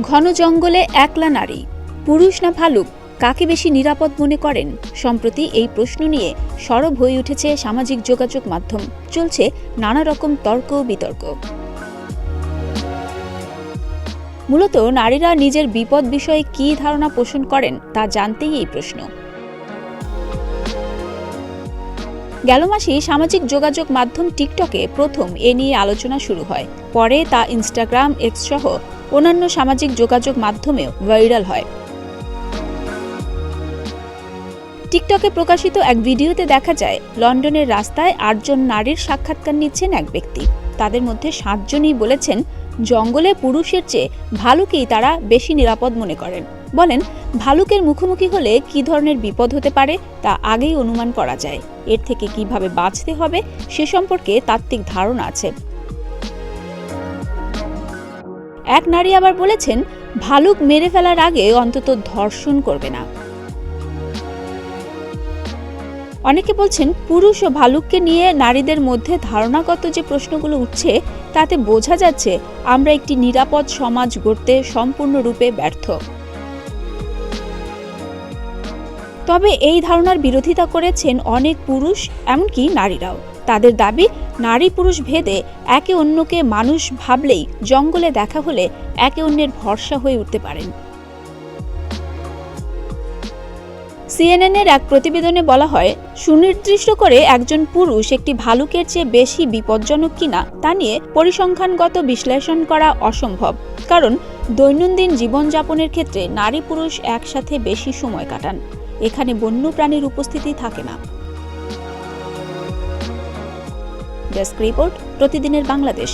ঘন জঙ্গলে একলা নারী, পুরুষ না ভালুক, কাকে বেশি নিরাপদ মনে করেন? সম্প্রতি এই প্রশ্ন নিয়ে সরব হয়ে উঠেছে সামাজিক যোগাযোগ মাধ্যম। চলছে নানা রকম তর্ক বিতর্ক। মূলত নারীরা নিজের বিপদ বিষয়ে কী ধারণা পোষণ করেন তা জানতেই এই প্রশ্ন। গেল মাসে সামাজিক যোগাযোগ মাধ্যম টিকটকে প্রথম এ নিয়ে আলোচনা শুরু হয়। পরে তা ইনস্টাগ্রাম, এক্স সহ অন্যান্য সামাজিক যোগাযোগ মাধ্যমেও ভাইরাল হয়। টিকটকে প্রকাশিত এক ভিডিওতে দেখা যায় লন্ডনের রাস্তায় ৮ জন নারীর সাক্ষাৎকার নিচ্ছেন এক ব্যক্তি। তাদের মধ্যে ৭ জনই বলেছেন জঙ্গলে পুরুষের চেয়ে ভালুকেই তারা বেশি নিরাপদ মনে করেন। বলেন, ভালুকের মুখোমুখি হলে কী ধরনের বিপদ হতে পারে তা আগেই অনুমান করা যায়। এর থেকে কিভাবে বাঁচতে হবে সে সম্পর্কে তাত্ত্বিক ধারণা আছে। এক নারী আবার বলেছেন, ভালুক মেরে ফেলার আগে অন্তত ধর্ষণ করবে না। অনেকে বলছেন, পুরুষ ও ভালুককে নিয়ে নারীদের মধ্যে ধারণাগত যে প্রশ্নগুলো উঠছে তাতে বোঝা যাচ্ছে আমরা একটি নিরাপদ সমাজ গড়তে সম্পূর্ণরূপে ব্যর্থ। তবে এই ধারণার বিরোধিতা করেছেন অনেক পুরুষ, এমনকি নারীরাও। তাদের দাবি, নারী পুরুষ ভেদে একে অন্যকে মানুষ ভাবলেই জঙ্গলে দেখা হলে একে অন্যের ভরসা হয়ে উঠতে পারেন। সিএনএনের এক প্রতিবেদনে বলা হয়, সুনির্দিষ্ট করে একজন পুরুষ একটি ভালুকের চেয়ে বেশি বিপজ্জনক কিনা তা নিয়ে পরিসংখ্যানগত বিশ্লেষণ করা অসম্ভব। কারণ দৈনন্দিন জীবনযাপনের ক্ষেত্রে নারী পুরুষ একসাথে বেশি সময় কাটান। এখানে বন্য প্রাণীর উপস্থিতি থাকে না। ডেস্ক রিপোর্ট, প্রতিদিনের বাংলাদেশ।